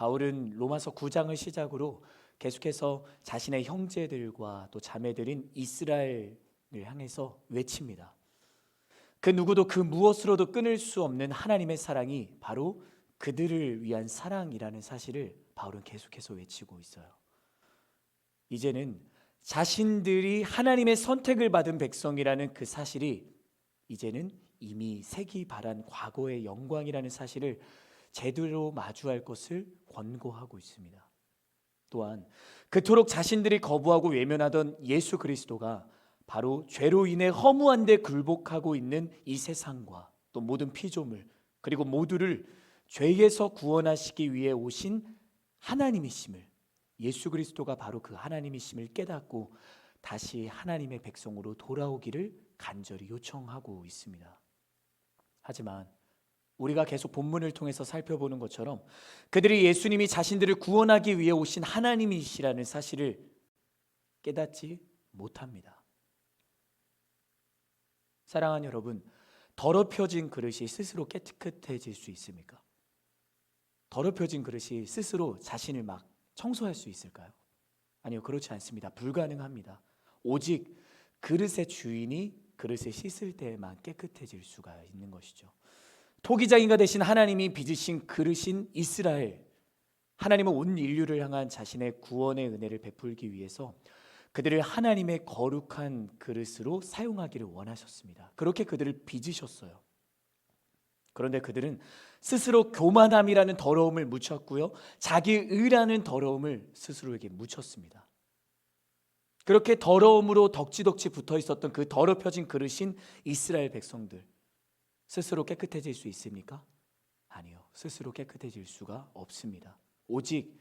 바울은 로마서 9장을 시작으로 계속해서 자신의 형제들과 또 자매들인 이스라엘을 향해서 외칩니다. 그 누구도 그 무엇으로도 끊을 수 없는 하나님의 사랑이 바로 그들을 위한 사랑이라는 사실을 바울은 계속해서 외치고 있어요. 이제는 자신들이 하나님의 선택을 받은 백성이라는 그 사실이 이제는 이미 색이 바란 과거의 영광이라는 사실을 제대로 마주할 것을 권고하고 있습니다. 또한 그토록 자신들이 거부하고 외면하던 예수 그리스도가 바로 죄로 인해 허무한 데 굴복하고 있는 이 세상과 또 모든 피조물 그리고 모두를 죄에서 구원하시기 위해 오신 하나님이심을, 예수 그리스도가 바로 그 하나님이심을 깨닫고 다시 하나님의 백성으로 돌아오기를 간절히 요청하고 있습니다. 하지만 우리가 계속 본문을 통해서 살펴보는 것처럼 그들이 예수님이 자신들을 구원하기 위해 오신 하나님이시라는 사실을 깨닫지 못합니다. 사랑하는 여러분, 더럽혀진 그릇이 스스로 깨끗해질 수 있습니까? 더럽혀진 그릇이 스스로 자신을 막 청소할 수 있을까요? 아니요, 그렇지 않습니다. 불가능합니다. 오직 그릇의 주인이 그릇을 씻을 때에만 깨끗해질 수가 있는 것이죠. 토기장이가 되신 하나님이 빚으신 그릇인 이스라엘, 하나님은 온 인류를 향한 자신의 구원의 은혜를 베풀기 위해서 그들을 하나님의 거룩한 그릇으로 사용하기를 원하셨습니다. 그렇게 그들을 빚으셨어요. 그런데 그들은 스스로 교만함이라는 더러움을 묻혔고요, 자기 의라는 더러움을 스스로에게 묻혔습니다. 그렇게 더러움으로 덕지덕지 붙어 있었던 그 더럽혀진 그릇인 이스라엘 백성들, 스스로 깨끗해질 수 있습니까? 아니요, 스스로 깨끗해질 수가 없습니다. 오직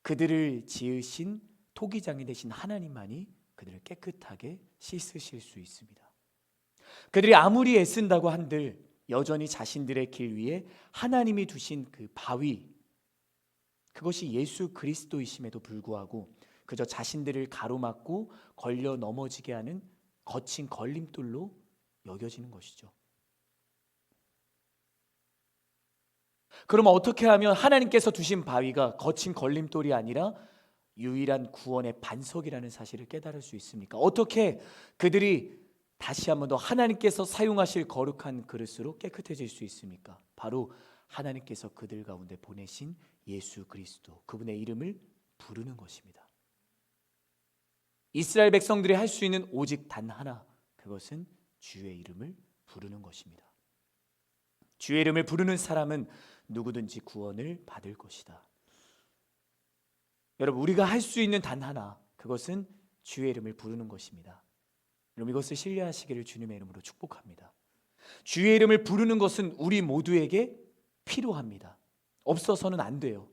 그들을 지으신 토기장이 되신 하나님만이 그들을 깨끗하게 씻으실 수 있습니다. 그들이 아무리 애쓴다고 한들 여전히 자신들의 길 위에 하나님이 두신 그 바위, 그것이 예수 그리스도이심에도 불구하고 그저 자신들을 가로막고 걸려 넘어지게 하는 거친 걸림돌로 여겨지는 것이죠. 그러면 어떻게 하면 하나님께서 두신 바위가 거친 걸림돌이 아니라 유일한 구원의 반석이라는 사실을 깨달을 수 있습니까? 어떻게 그들이 다시 한번 더 하나님께서 사용하실 거룩한 그릇으로 깨끗해질 수 있습니까? 바로 하나님께서 그들 가운데 보내신 예수 그리스도, 그분의 이름을 부르는 것입니다. 이스라엘 백성들이 할 수 있는 오직 단 하나, 그것은 주의 이름을 부르는 것입니다. 주의 이름을 부르는 사람은 누구든지 구원을 받을 것이다. 여러분, 우리가 할 수 있는 단 하나, 그것은 주의 이름을 부르는 것입니다. 여러분, 이것을 신뢰하시기를 주님의 이름으로 축복합니다. 주의 이름을 부르는 것은 우리 모두에게 필요합니다. 없어서는 안 돼요.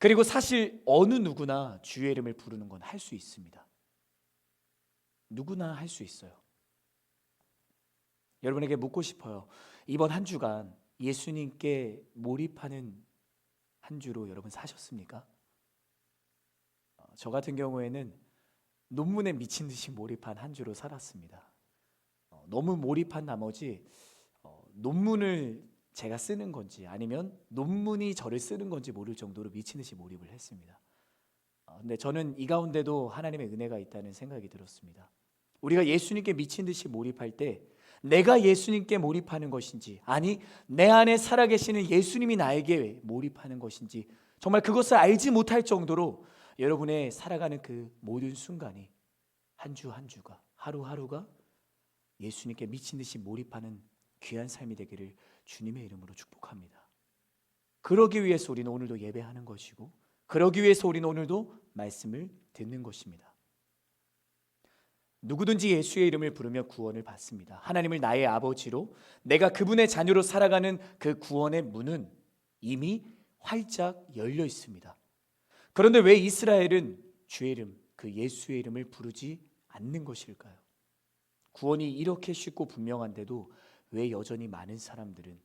그리고 사실 어느 누구나 주의 이름을 부르는 건 할 수 있습니다. 누구나 할 수 있어요. 여러분에게 묻고 싶어요. 이번 한 주간 예수님께 몰입하는 한 주로 여러분 사셨습니까? 저 같은 경우에는 논문에 미친 듯이 몰입한 한 주로 살았습니다. 너무 몰입한 나머지 논문을 제가 쓰는 건지 아니면 논문이 저를 쓰는 건지 모를 정도로 미친 듯이 몰입을 했습니다. 근데 저는 이 가운데도 하나님의 은혜가 있다는 생각이 들었습니다. 우리가 예수님께 미친 듯이 몰입할 때 내가 예수님께 몰입하는 것인지, 아니 내 안에 살아계시는 예수님이 나에게 몰입하는 것인지, 정말 그것을 알지 못할 정도로 여러분의 살아가는 그 모든 순간이 한 주 한 주가, 하루하루가 예수님께 미친 듯이 몰입하는 귀한 삶이 되기를 주님의 이름으로 축복합니다. 그러기 위해서 우리는 오늘도 예배하는 것이고, 그러기 위해서 우리는 오늘도 말씀을 듣는 것입니다. 누구든지 예수의 이름을 부르며 구원을 받습니다. 하나님을 나의 아버지로, 내가 그분의 자녀로 살아가는 그 구원의 문은 이미 활짝 열려 있습니다. 그런데 왜 이스라엘은 주의 이름, 그 예수의 이름을 부르지 않는 것일까요? 구원이 이렇게 쉽고 분명한데도 왜 여전히 많은 사람들은,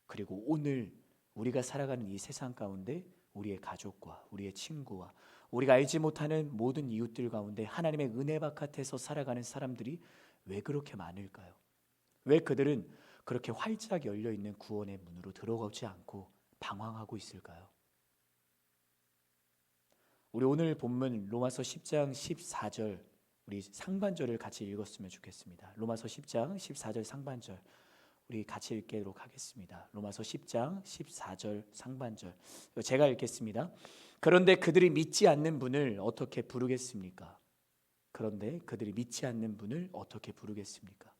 그리고 오늘 우리가 살아가는 이 세상 가운데 우리의 가족과 우리의 친구와 우리가 알지 못하는 모든 이웃들 가운데 하나님의 은혜 바깥에서 살아가는 사람들이 왜 그렇게 많을까요? 왜 그들은 그렇게 활짝 열려있는 구원의 문으로 들어가지 않고 방황하고 있을까요? 우리 오늘 본문 로마서 10장 14절 우리 상반절을 같이 읽었으면 좋겠습니다. 로마서 10장 14절 상반절 우리 같이 읽도록 하겠습니다. 로마서 10장 14절 상반절 제가 읽겠습니다. 그런데 그들이 믿지 않는 분을 어떻게 부르겠습니까? 그런데 그들이 믿지 않는 분을 어떻게 부르겠습니까?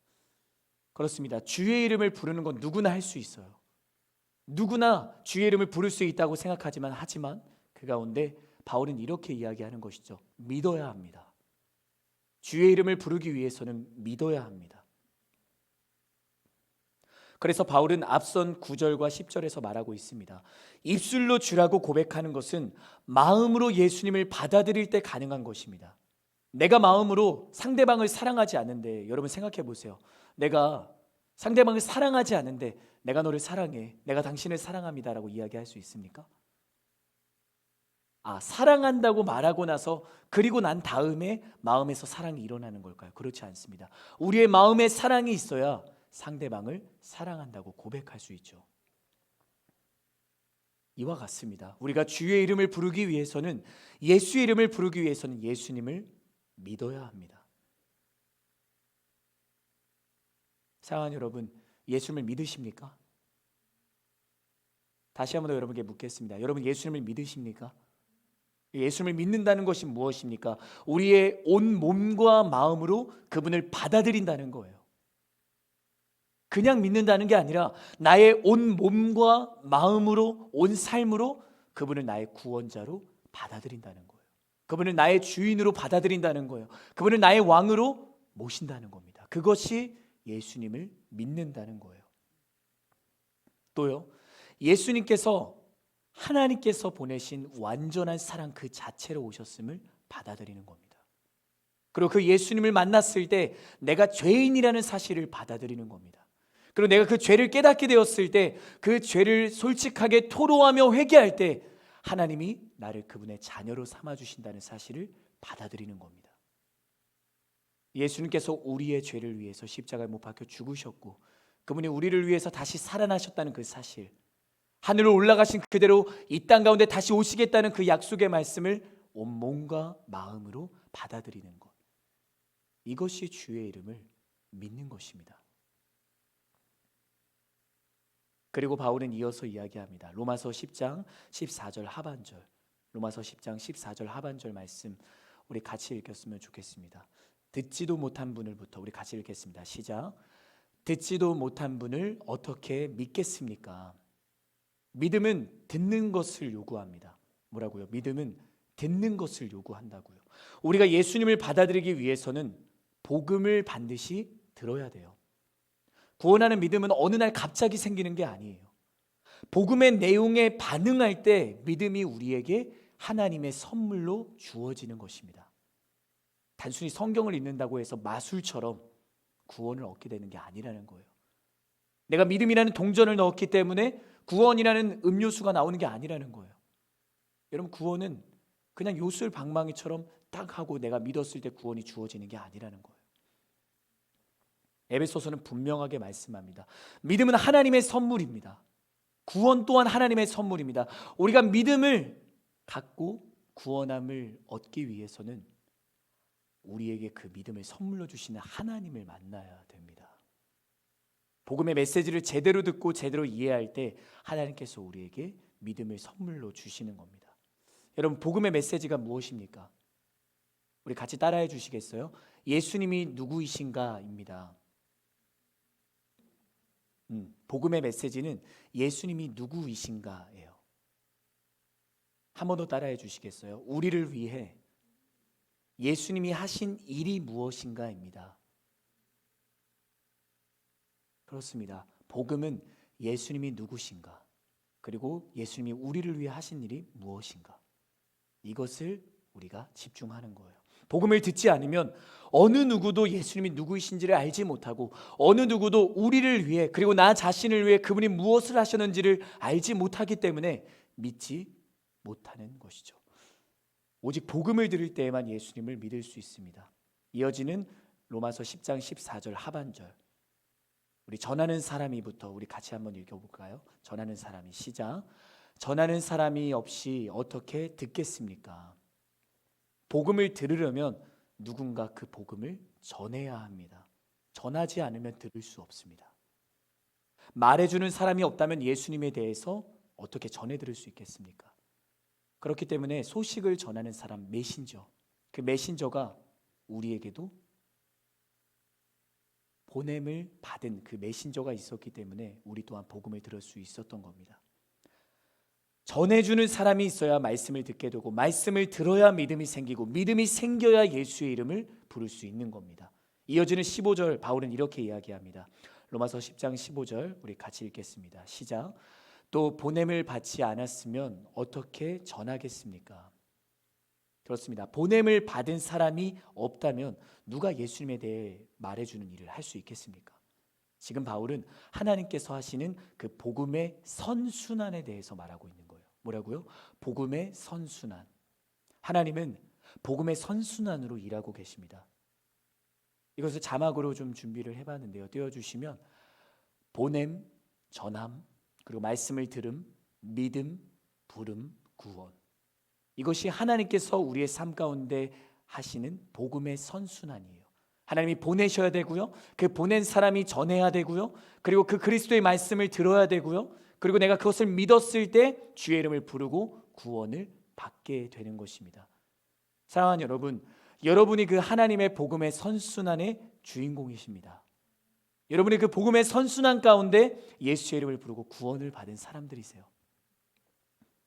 그렇습니다. 주의 이름을 부르는 건 누구나 할 수 있어요. 누구나 주의 이름을 부를 수 있다고 생각하지만 그 가운데 바울은 이렇게 이야기하는 것이죠. 믿어야 합니다. 주의 이름을 부르기 위해서는 믿어야 합니다. 그래서 바울은 앞선 9절과 10절에서 말하고 있습니다. 입술로 주라고 고백하는 것은 마음으로 예수님을 받아들일 때 가능한 것입니다. 내가 마음으로 상대방을 사랑하지 않는데, 여러분 생각해 보세요. 내가 상대방을 사랑하지 않는데 내가 너를 사랑해, 내가 당신을 사랑합니다라고 이야기할 수 있습니까? 사랑한다고 말하고 나서 그리고 난 다음에 마음에서 사랑이 일어나는 걸까요? 그렇지 않습니다. 우리의 마음에 사랑이 있어야 상대방을 사랑한다고 고백할 수 있죠. 이와 같습니다. 우리가 주의 이름을 부르기 위해서는, 예수의 이름을 부르기 위해서는 예수님을 믿어야 합니다. 사랑하는 여러분, 예수님을 믿으십니까? 다시 한번 더 여러분께 묻겠습니다. 여러분 예수님을 믿으십니까? 예수님을 믿는다는 것이 무엇입니까? 우리의 온 몸과 마음으로 그분을 받아들인다는 거예요. 그냥 믿는다는 게 아니라 나의 온 몸과 마음으로, 온 삶으로 그분을 나의 구원자로 받아들인다는 거예요. 그분을 나의 주인으로 받아들인다는 거예요. 그분을 나의 왕으로 모신다는 겁니다. 그것이 예수님을 믿는다는 거예요. 또요, 예수님께서 하나님께서 보내신 완전한 사랑 그 자체로 오셨음을 받아들이는 겁니다. 그리고 그 예수님을 만났을 때 내가 죄인이라는 사실을 받아들이는 겁니다. 그리고 내가 그 죄를 깨닫게 되었을 때 그 죄를 솔직하게 토로하며 회개할 때 하나님이 나를 그분의 자녀로 삼아주신다는 사실을 받아들이는 겁니다. 예수님께서 우리의 죄를 위해서 십자가에 못 박혀 죽으셨고 그분이 우리를 위해서 다시 살아나셨다는 그 사실, 하늘로 올라가신 그대로 이 땅 가운데 다시 오시겠다는 그 약속의 말씀을 온몸과 마음으로 받아들이는 것, 이것이 주의 이름을 믿는 것입니다. 그리고 바울은 이어서 이야기합니다. 로마서 10장 14절 하반절, 로마서 10장 14절 하반절 말씀 우리 같이 읽었으면 좋겠습니다. 듣지도 못한 분을부터 우리 같이 읽겠습니다. 시작. 듣지도 못한 분을 어떻게 믿겠습니까? 믿음은 듣는 것을 요구합니다. 뭐라고요? 믿음은 듣는 것을 요구한다고요. 우리가 예수님을 받아들이기 위해서는 복음을 반드시 들어야 돼요. 구원하는 믿음은 어느 날 갑자기 생기는 게 아니에요. 복음의 내용에 반응할 때 믿음이 우리에게 하나님의 선물로 주어지는 것입니다. 단순히 성경을 읽는다고 해서 마술처럼 구원을 얻게 되는 게 아니라는 거예요. 내가 믿음이라는 동전을 넣었기 때문에 구원이라는 음료수가 나오는 게 아니라는 거예요. 여러분, 구원은 그냥 요술 방망이처럼 딱 하고 내가 믿었을 때 구원이 주어지는 게 아니라는 거예요. 에베소서는 분명하게 말씀합니다. 믿음은 하나님의 선물입니다. 구원 또한 하나님의 선물입니다. 우리가 믿음을 갖고 구원함을 얻기 위해서는 우리에게 그 믿음을 선물로 주시는 하나님을 만나야 됩니다. 복음의 메시지를 제대로 듣고 제대로 이해할 때 하나님께서 우리에게 믿음을 선물로 주시는 겁니다. 여러분, 복음의 메시지가 무엇입니까? 우리 같이 따라해 주시겠어요? 예수님이 누구이신가입니다. 복음의 메시지는 예수님이 누구이신가예요. 한 번 더 따라해 주시겠어요? 우리를 위해 예수님이 하신 일이 무엇인가입니다. 그렇습니다. 복음은 예수님이 누구신가, 그리고 예수님이 우리를 위해 하신 일이 무엇인가, 이것을 우리가 집중하는 거예요. 복음을 듣지 않으면 어느 누구도 예수님이 누구이신지를 알지 못하고 어느 누구도 우리를 위해 그리고 나 자신을 위해 그분이 무엇을 하셨는지를 알지 못하기 때문에 믿지 못하는 것이죠. 오직 복음을 들을 때에만 예수님을 믿을 수 있습니다. 이어지는 로마서 10장 14절 하반절, 우리 전하는 사람이부터 우리 같이 한번 읽어볼까요? 전하는 사람이, 시작. 전하는 사람이 없이 어떻게 듣겠습니까? 복음을 들으려면 누군가 그 복음을 전해야 합니다. 전하지 않으면 들을 수 없습니다. 말해주는 사람이 없다면 예수님에 대해서 어떻게 전해 들을 수 있겠습니까? 그렇기 때문에 소식을 전하는 사람, 메신저, 그 메신저가 우리에게도 보냄을 받은 그 메신저가 있었기 때문에 우리 또한 복음을 들을 수 있었던 겁니다. 전해주는 사람이 있어야 말씀을 듣게 되고, 말씀을 들어야 믿음이 생기고, 믿음이 생겨야 예수의 이름을 부를 수 있는 겁니다. 이어지는 15절 바울은 이렇게 이야기합니다. 로마서 10장 15절 우리 같이 읽겠습니다. 시작. 또 보냄을 받지 않았으면 어떻게 전하겠습니까? 그렇습니다. 보냄을 받은 사람이 없다면 누가 예수님에 대해 말해주는 일을 할 수 있겠습니까? 지금 바울은 하나님께서 하시는 그 복음의 선순환에 대해서 말하고 있는 거예요. 뭐라고요? 복음의 선순환. 하나님은 복음의 선순환으로 일하고 계십니다. 이것을 자막으로 좀 준비를 해봤는데요. 띄워주시면 보냄, 전함, 그리고 말씀을 들음, 믿음, 부름, 구원. 이것이 하나님께서 우리의 삶 가운데 하시는 복음의 선순환이에요. 하나님이 보내셔야 되고요. 그 보낸 사람이 전해야 되고요. 그리고 그 그리스도의 말씀을 들어야 되고요. 그리고 내가 그것을 믿었을 때 주의 이름을 부르고 구원을 받게 되는 것입니다. 사랑하는 여러분, 여러분이 그 하나님의 복음의 선순환의 주인공이십니다. 여러분이 그 복음의 선순환 가운데 예수의 이름을 부르고 구원을 받은 사람들이세요.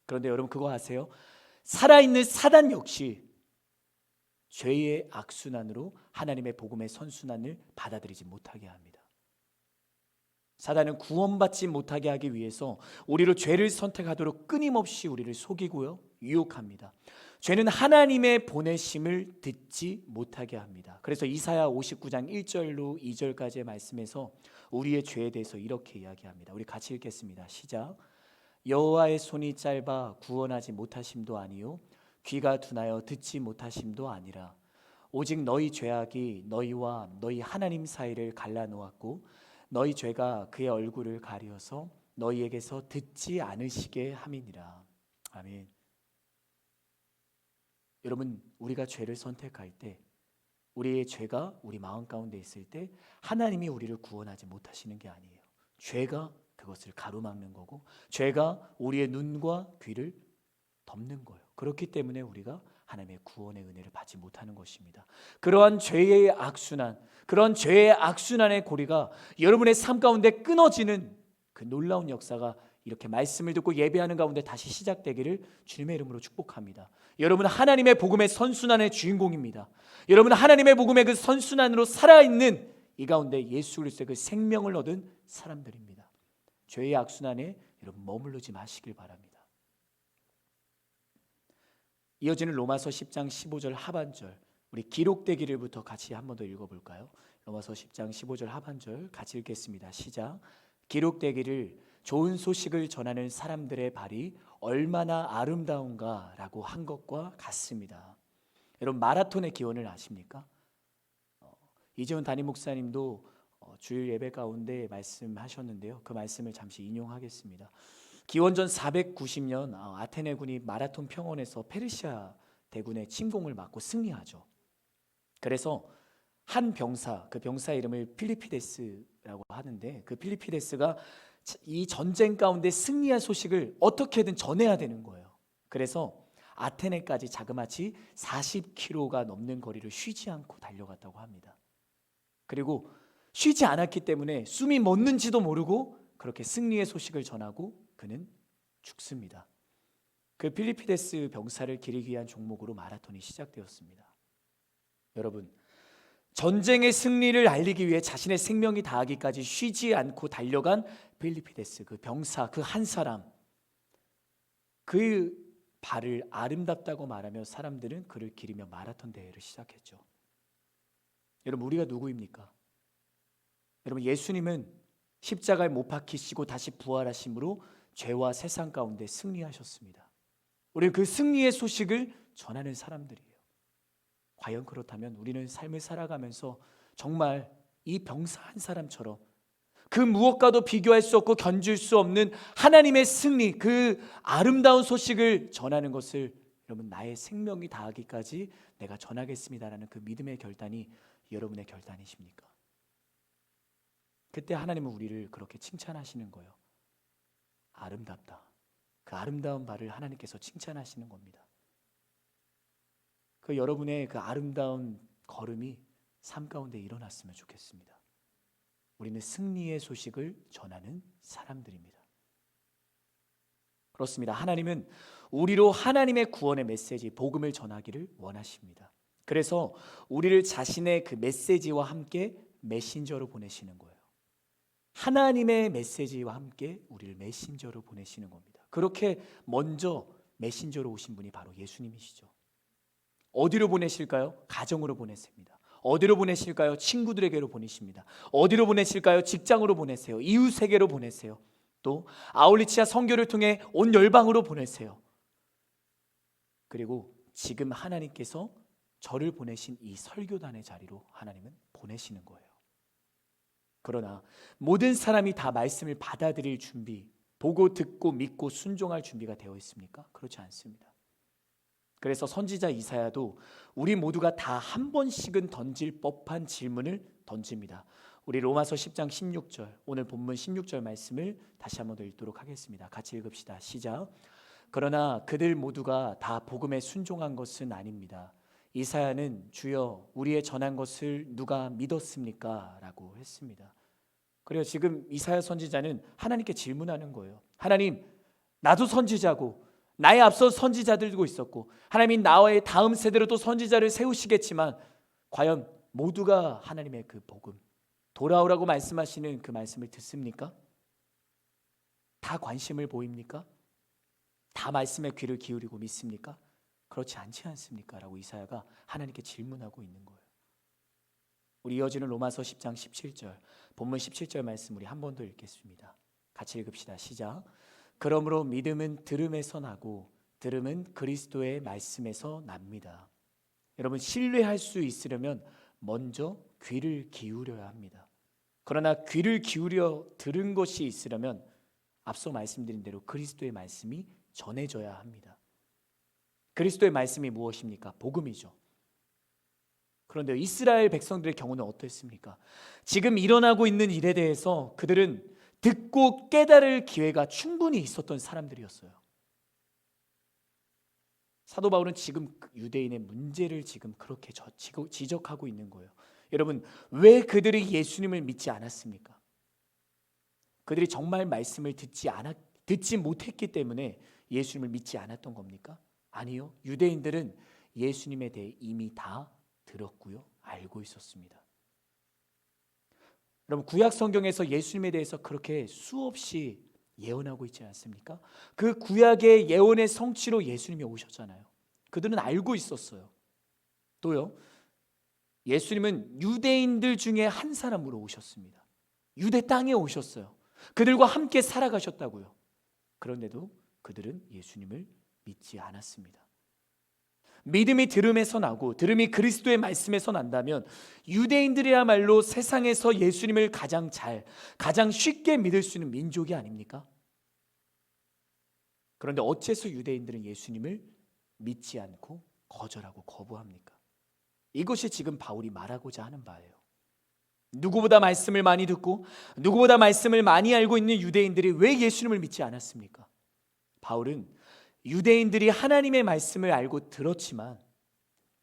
그런데 여러분 그거 아세요? 살아있는 사단 역시 죄의 악순환으로 하나님의 복음의 선순환을 받아들이지 못하게 합니다. 사단은 구원받지 못하게 하기 위해서 우리로 죄를 선택하도록 끊임없이 우리를 속이고요, 유혹합니다. 죄는 하나님의 보내심을 듣지 못하게 합니다. 그래서 이사야 59장 1절로 2절까지의 말씀에서 우리의 죄에 대해서 이렇게 이야기합니다. 우리 같이 읽겠습니다. 시작. 여호와의 손이 짧아 구원하지 못하심도 아니요 귀가 둔하여 듣지 못하심도 아니라 오직 너희 죄악이 너희와 너희 하나님 사이를 갈라놓았고 너희 죄가 그의 얼굴을 가리어서 너희에게서 듣지 않으시게 함이니라. 아멘. 여러분, 우리가 죄를 선택할 때, 우리의 죄가 우리 마음 가운데 있을 때 하나님이 우리를 구원하지 못하시는 게 아니에요. 죄가 그것을 가로막는 거고, 죄가 우리의 눈과 귀를 덮는 거예요. 그렇기 때문에 우리가 하나님의 구원의 은혜를 받지 못하는 것입니다. 그러한 죄의 악순환, 그런 죄의 악순환의 고리가 여러분의 삶 가운데 끊어지는 그 놀라운 역사가 이렇게 말씀을 듣고 예배하는 가운데 다시 시작되기를 주님의 이름으로 축복합니다. 여러분 하나님의 복음의 선순환의 주인공입니다. 여러분 하나님의 복음의 그 선순환으로 살아있는 이 가운데 예수 그리스도의 그 생명을 얻은 사람들입니다. 죄의 악순환에 여러분 머무르지 마시길 바랍니다. 이어지는 로마서 10장 15절 하반절, 우리 기록되기를부터 같이 한 번 더 읽어볼까요? 로마서 10장 15절 하반절 같이 읽겠습니다. 시작. 기록되기를 좋은 소식을 전하는 사람들의 발이 얼마나 아름다운가 라고 한 것과 같습니다. 여러분 마라톤의 기원을 아십니까? 이재훈 담임 목사님도 주일 예배 가운데 말씀하셨는데요. 그 말씀을 잠시 인용하겠습니다. 기원전 490년 아테네군이 마라톤 평원에서 페르시아 대군의 침공을 막고 승리하죠. 그래서 한 병사, 그 병사 이름을 필리피데스라고 하는데 그 필리피데스가 이 전쟁 가운데 승리한 소식을 어떻게든 전해야 되는 거예요. 그래서 아테네까지 자그마치 40km가 넘는 거리를 쉬지 않고 달려갔다고 합니다. 그리고 쉬지 않았기 때문에 숨이 멎는지도 모르고 그렇게 승리의 소식을 전하고 그는 죽습니다. 그 필리피데스 병사를 기리기 위한 종목으로 마라톤이 시작되었습니다. 여러분, 전쟁의 승리를 알리기 위해 자신의 생명이 다하기까지 쉬지 않고 달려간 필리피데스, 그 병사, 그 한 사람, 그 발을 아름답다고 말하며 사람들은 그를 기리며 마라톤 대회를 시작했죠. 여러분, 우리가 누구입니까? 여러분, 예수님은 십자가에 못 박히시고 다시 부활하심으로 죄와 세상 가운데 승리하셨습니다. 우리는 그 승리의 소식을 전하는 사람들이에요. 과연 그렇다면 우리는 삶을 살아가면서 정말 이 병사 한 사람처럼 그 무엇과도 비교할 수 없고 견줄 수 없는 하나님의 승리, 그 아름다운 소식을 전하는 것을 여러분, 나의 생명이 다하기까지 내가 전하겠습니다라는 그 믿음의 결단이 여러분의 결단이십니까? 그때 하나님은 우리를 그렇게 칭찬하시는 거예요. 아름답다. 그 아름다운 발을 하나님께서 칭찬하시는 겁니다. 그 여러분의 그 아름다운 걸음이 삶 가운데 일어났으면 좋겠습니다. 우리는 승리의 소식을 전하는 사람들입니다. 그렇습니다. 하나님은 우리로 하나님의 구원의 메시지, 복음을 전하기를 원하십니다. 그래서 우리를 자신의 그 메시지와 함께 메신저로 보내시는 거예요. 하나님의 메시지와 함께 우리를 메신저로 보내시는 겁니다. 그렇게 먼저 메신저로 오신 분이 바로 예수님이시죠. 어디로 보내실까요? 가정으로 보내십니다. 어디로 보내실까요? 친구들에게로 보내십니다. 어디로 보내실까요? 직장으로 보내세요. 이웃에게로 보내세요. 또 아울리치아 선교를 통해 온 열방으로 보내세요. 그리고 지금 하나님께서 저를 보내신 이 설교단의 자리로 하나님은 보내시는 거예요. 그러나 모든 사람이 다 말씀을 받아들일 준비, 보고 듣고 믿고 순종할 준비가 되어 있습니까? 그렇지 않습니다. 그래서 선지자 이사야도 우리 모두가 다 한 번씩은 던질 법한 질문을 던집니다. 우리 로마서 10장 16절, 오늘 본문 16절 말씀을 다시 한번 더 읽도록 하겠습니다. 같이 읽읍시다. 시작. 그러나 그들 모두가 다 복음에 순종한 것은 아닙니다. 이사야는 주여 우리의 전한 것을 누가 믿었습니까? 라고 했습니다. 그래요. 지금 이사야 선지자는 하나님께 질문하는 거예요. 하나님, 나도 선지자고 나의 앞서 선지자들도 있었고 하나님이 나의 다음 세대로 또 선지자를 세우시겠지만 과연 모두가 하나님의 그 복음, 돌아오라고 말씀하시는 그 말씀을 듣습니까? 다 관심을 보입니까? 다 말씀에 귀를 기울이고 믿습니까? 그렇지 않지 않습니까? 라고 이사야가 하나님께 질문하고 있는 거예요. 우리 이어지는 로마서 10장 17절, 본문 17절 말씀 우리 한 번 더 읽겠습니다. 같이 읽읍시다. 시작. 그러므로 믿음은 들음에서 나고 들음은 그리스도의 말씀에서 납니다. 여러분, 신뢰할 수 있으려면 먼저 귀를 기울여야 합니다. 그러나 귀를 기울여 들은 것이 있으려면 앞서 말씀드린 대로 그리스도의 말씀이 전해져야 합니다. 그리스도의 말씀이 무엇입니까? 복음이죠. 그런데 이스라엘 백성들의 경우는 어땠습니까? 지금 일어나고 있는 일에 대해서 그들은 듣고 깨달을 기회가 충분히 있었던 사람들이었어요. 사도 바울은 지금 유대인의 문제를 지금 그렇게 지적하고 있는 거예요. 여러분, 왜 그들이 예수님을 믿지 않았습니까? 그들이 정말 말씀을 듣지 못했기 때문에 예수님을 믿지 않았던 겁니까? 아니요. 유대인들은 예수님에 대해 이미 다 들었고요, 알고 있었습니다. 여러분, 구약 성경에서 예수님에 대해서 그렇게 수없이 예언하고 있지 않습니까? 그 구약의 예언의 성취로 예수님이 오셨잖아요. 그들은 알고 있었어요. 또요, 예수님은 유대인들 중에 한 사람으로 오셨습니다. 유대 땅에 오셨어요. 그들과 함께 살아가셨다고요. 그런데도 그들은 예수님을 믿지 않았습니다. 믿음이 들음에서 나고 들음이 그리스도의 말씀에서 난다면 유대인들이야말로 세상에서 예수님을 가장 쉽게 믿을 수 있는 민족이 아닙니까? 그런데 어째서 유대인들은 예수님을 믿지 않고 거절하고 거부합니까? 이것이 지금 바울이 말하고자 하는 바예요. 누구보다 말씀을 많이 듣고 누구보다 말씀을 많이 알고 있는 유대인들이 왜 예수님을 믿지 않았습니까? 바울은 유대인들이 하나님의 말씀을 알고 들었지만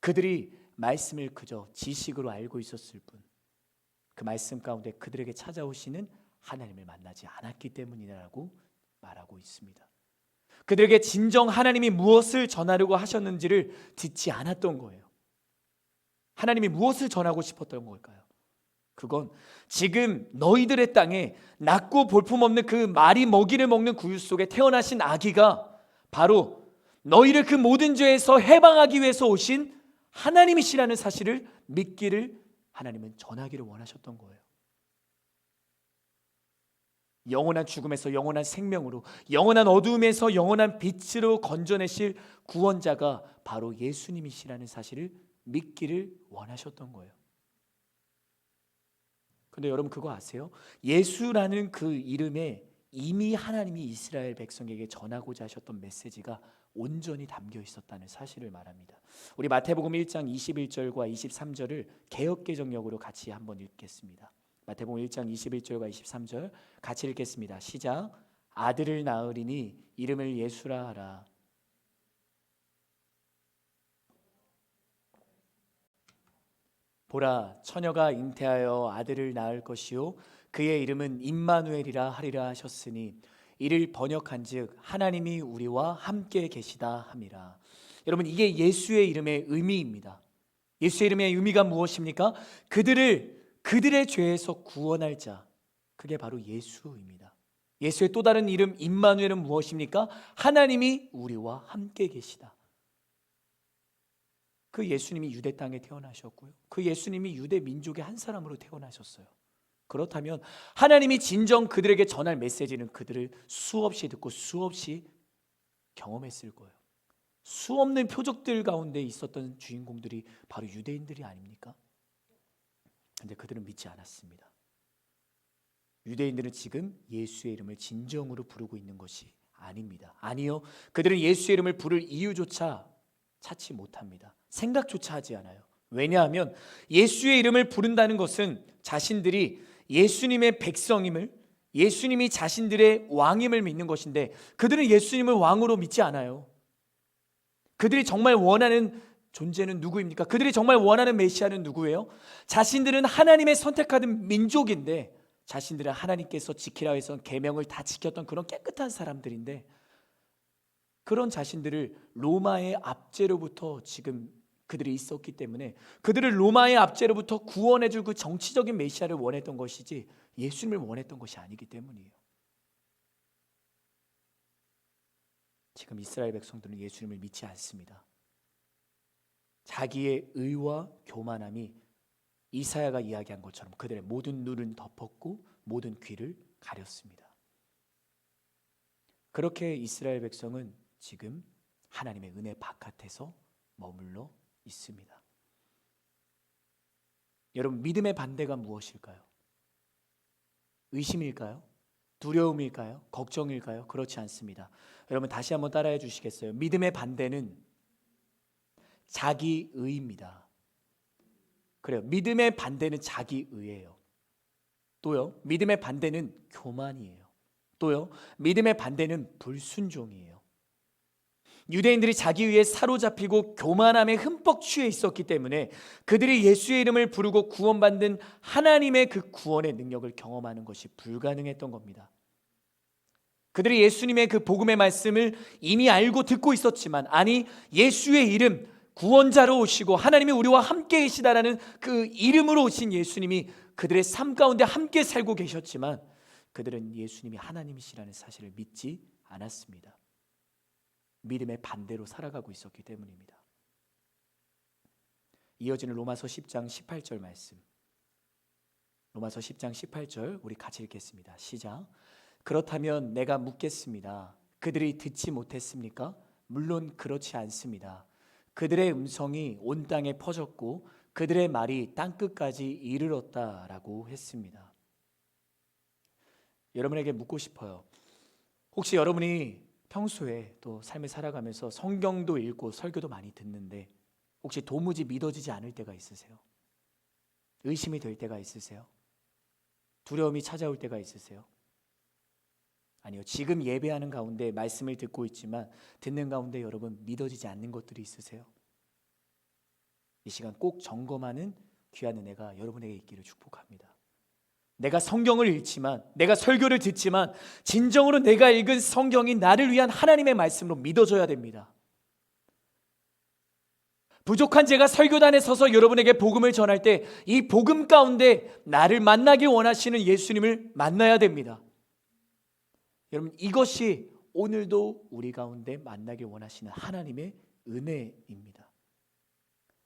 그들이 말씀을 그저 지식으로 알고 있었을 뿐, 그 말씀 가운데 그들에게 찾아오시는 하나님을 만나지 않았기 때문이라고 말하고 있습니다. 그들에게 진정 하나님이 무엇을 전하려고 하셨는지를 듣지 않았던 거예요. 하나님이 무엇을 전하고 싶었던 걸까요? 그건 지금 너희들의 땅에 낮고 볼품없는 그 말이 먹이를 먹는 구유 속에 태어나신 아기가 바로 너희를 그 모든 죄에서 해방하기 위해서 오신 하나님이시라는 사실을 믿기를 하나님은 전하기를 원하셨던 거예요. 영원한 죽음에서 영원한 생명으로, 영원한 어두움에서 영원한 빛으로 건져내실 구원자가 바로 예수님이시라는 사실을 믿기를 원하셨던 거예요. 근데 여러분 그거 아세요? 예수라는 그 이름에 이미 하나님이 이스라엘 백성에게 전하고자 하셨던 메시지가 온전히 담겨 있었다는 사실을 말합니다. 우리 마태복음 1장 21절과 23절을 개역개정역으로 같이 한번 읽겠습니다. 마태복음 1장 21절과 23절 같이 읽겠습니다. 시작. 아들을 낳으리니 이름을 예수라 하라. 보라, 처녀가 잉태하여 아들을 낳을 것이요 그의 이름은 임마누엘이라 하리라 하셨으니 이를 번역한즉 하나님이 우리와 함께 계시다 함이라. 여러분, 이게 예수의 이름의 의미입니다. 예수의 이름의 의미가 무엇입니까? 그들의 죄에서 구원할 자, 그게 바로 예수입니다. 예수의 또 다른 이름 임마누엘은 무엇입니까? 하나님이 우리와 함께 계시다. 그 예수님이 유대 땅에 태어나셨고요, 그 예수님이 유대 민족의 한 사람으로 태어나셨어요. 그렇다면 하나님이 진정 그들에게 전할 메시지는 그들을 수없이 듣고 수없이 경험했을 거예요. 수없는 표적들 가운데 있었던 주인공들이 바로 유대인들이 아닙니까? 그런데 그들은 믿지 않았습니다. 유대인들은 지금 예수의 이름을 진정으로 부르고 있는 것이 아닙니다. 아니요, 그들은 예수의 이름을 부를 이유조차 찾지 못합니다. 생각조차 하지 않아요. 왜냐하면 예수의 이름을 부른다는 것은 자신들이 예수님의 백성임을, 예수님이 자신들의 왕임을 믿는 것인데, 그들은 예수님을 왕으로 믿지 않아요. 그들이 정말 원하는 존재는 누구입니까? 그들이 정말 원하는 메시아는 누구예요? 자신들은 하나님의 선택받은 민족인데, 자신들은 하나님께서 지키라 해서 계명을 다 지켰던 그런 깨끗한 사람들인데, 그런 자신들을 로마의 압제로부터 지금 그들이 있었기 때문에 그들을 로마의 압제로부터 구원해줄 그 정치적인 메시아를 원했던 것이지 예수님을 원했던 것이 아니기 때문이에요. 지금 이스라엘 백성들은 예수님을 믿지 않습니다. 자기의 의와 교만함이 이사야가 이야기한 것처럼 그들의 모든 눈은 덮었고 모든 귀를 가렸습니다. 그렇게 이스라엘 백성은 지금 하나님의 은혜 바깥에서 머물러 있습니다. 여러분, 믿음의 반대가 무엇일까요? 의심일까요? 두려움일까요? 걱정일까요? 그렇지 않습니다. 여러분, 다시 한번 따라해 주시겠어요? 믿음의 반대는 자기의입니다. 그래요. 믿음의 반대는 자기의예요. 또요, 믿음의 반대는 교만이에요. 또요, 믿음의 반대는 불순종이에요. 유대인들이 자기의에 사로잡히고 교만함에 흠뻑 취해 있었기 때문에 그들이 예수의 이름을 부르고 구원받는 하나님의 그 구원의 능력을 경험하는 것이 불가능했던 겁니다. 그들이 예수님의 그 복음의 말씀을 이미 알고 듣고 있었지만, 아니, 예수의 이름, 구원자로 오시고 하나님이 우리와 함께 계시다라는 그 이름으로 오신 예수님이 그들의 삶 가운데 함께 살고 계셨지만 그들은 예수님이 하나님이시라는 사실을 믿지 않았습니다. 믿음의 반대로 살아가고 있었기 때문입니다. 이어지는 로마서 10장 18절 말씀, 로마서 10장 18절 우리 같이 읽겠습니다. 시작. 그렇다면 내가 묻겠습니다. 그들이 듣지 못했습니까? 물론 그렇지 않습니다. 그들의 음성이 온 땅에 퍼졌고 그들의 말이 땅끝까지 이르렀다라고 했습니다. 여러분에게 묻고 싶어요. 혹시 여러분이 평소에 또 삶을 살아가면서 성경도 읽고 설교도 많이 듣는데 혹시 도무지 믿어지지 않을 때가 있으세요? 의심이 될 때가 있으세요? 두려움이 찾아올 때가 있으세요? 아니요, 지금 예배하는 가운데 말씀을 듣고 있지만 듣는 가운데 여러분 믿어지지 않는 것들이 있으세요? 이 시간 꼭 점검하는 귀한 은혜가 여러분에게 있기를 축복합니다. 내가 성경을 읽지만, 내가 설교를 듣지만 진정으로 내가 읽은 성경이 나를 위한 하나님의 말씀으로 믿어져야 됩니다. 부족한 제가 설교단에 서서 여러분에게 복음을 전할 때 이 복음 가운데 나를 만나기 원하시는 예수님을 만나야 됩니다. 여러분, 이것이 오늘도 우리 가운데 만나기 원하시는 하나님의 은혜입니다.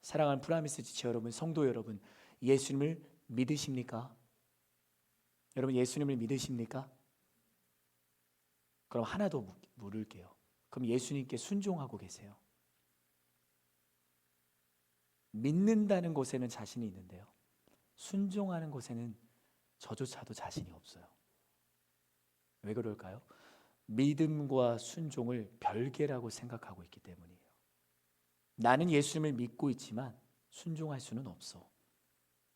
사랑하는 프라미스 지체 여러분, 성도 여러분, 예수님을 믿으십니까? 여러분, 예수님을 믿으십니까? 그럼 하나 더 물을게요. 그럼 예수님께 순종하고 계세요? 믿는다는 것에는 자신이 있는데요, 순종하는 것에는 저조차도 자신이 없어요. 왜 그럴까요? 믿음과 순종을 별개라고 생각하고 있기 때문이에요. 나는 예수님을 믿고 있지만 순종할 수는 없어.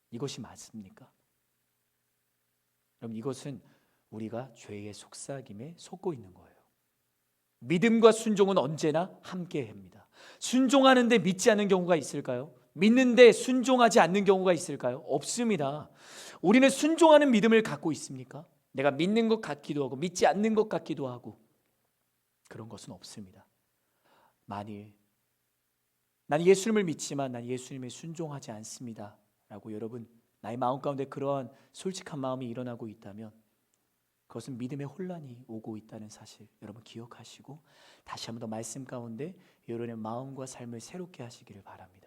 이것이 맞습니까? 그럼 이것은 우리가 죄의 속삭임에 속고 있는 거예요. 믿음과 순종은 언제나 함께 합니다. 순종하는데 믿지 않는 경우가 있을까요? 믿는데 순종하지 않는 경우가 있을까요? 없습니다. 우리는 순종하는 믿음을 갖고 있습니까? 내가 믿는 것 같기도 하고 믿지 않는 것 같기도 하고 그런 것은 없습니다. 만일 난 예수님을 믿지만 난 예수님에 순종하지 않습니다 라고 여러분 나의 마음 가운데 그러한 솔직한 마음이 일어나고 있다면 그것은 믿음의 혼란이 오고 있다는 사실 여러분 기억하시고 다시 한번 더 말씀 가운데 여러분의 마음과 삶을 새롭게 하시기를 바랍니다.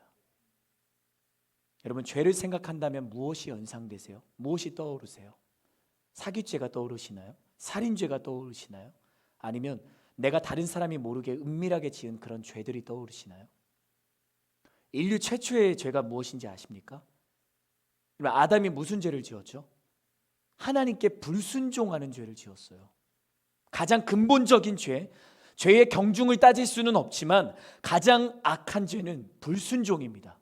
여러분 죄를 생각한다면 무엇이 연상되세요? 무엇이 떠오르세요? 사기죄가 떠오르시나요? 살인죄가 떠오르시나요? 아니면 내가 다른 사람이 모르게 은밀하게 지은 그런 죄들이 떠오르시나요? 인류 최초의 죄가 무엇인지 아십니까? 아담이 무슨 죄를 지었죠? 하나님께 불순종하는 죄를 지었어요. 가장 근본적인 죄, 죄의 경중을 따질 수는 없지만 가장 악한 죄는 불순종입니다.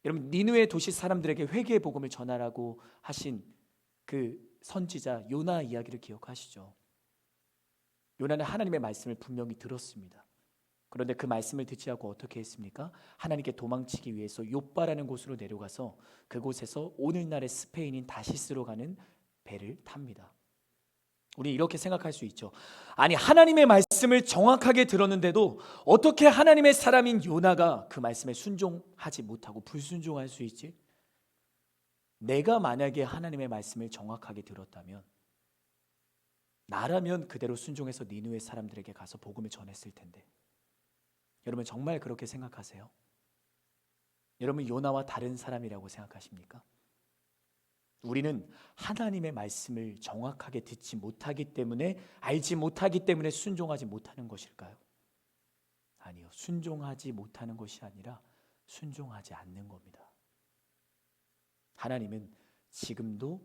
여러분 니느웨 도시 사람들에게 회개의 복음을 전하라고 하신 그 선지자 요나 이야기를 기억하시죠? 요나는 하나님의 말씀을 분명히 들었습니다. 그런데 그 말씀을 듣지 않고 어떻게 했습니까? 하나님께 도망치기 위해서 욥바라는 곳으로 내려가서 그곳에서 오늘날의 스페인인 다시스로 가는 배를 탑니다. 우리 이렇게 생각할 수 있죠. 아니 하나님의 말씀을 정확하게 들었는데도 어떻게 하나님의 사람인 요나가 그 말씀에 순종하지 못하고 불순종할 수 있지? 내가 만약에 하나님의 말씀을 정확하게 들었다면 나라면 그대로 순종해서 니느웨 사람들에게 가서 복음을 전했을 텐데 여러분 정말 그렇게 생각하세요? 여러분 요나와 다른 사람이라고 생각하십니까? 우리는 하나님의 말씀을 정확하게 듣지 못하기 때문에 알지 못하기 때문에 순종하지 못하는 것일까요? 아니요. 순종하지 못하는 것이 아니라 순종하지 않는 겁니다. 하나님은 지금도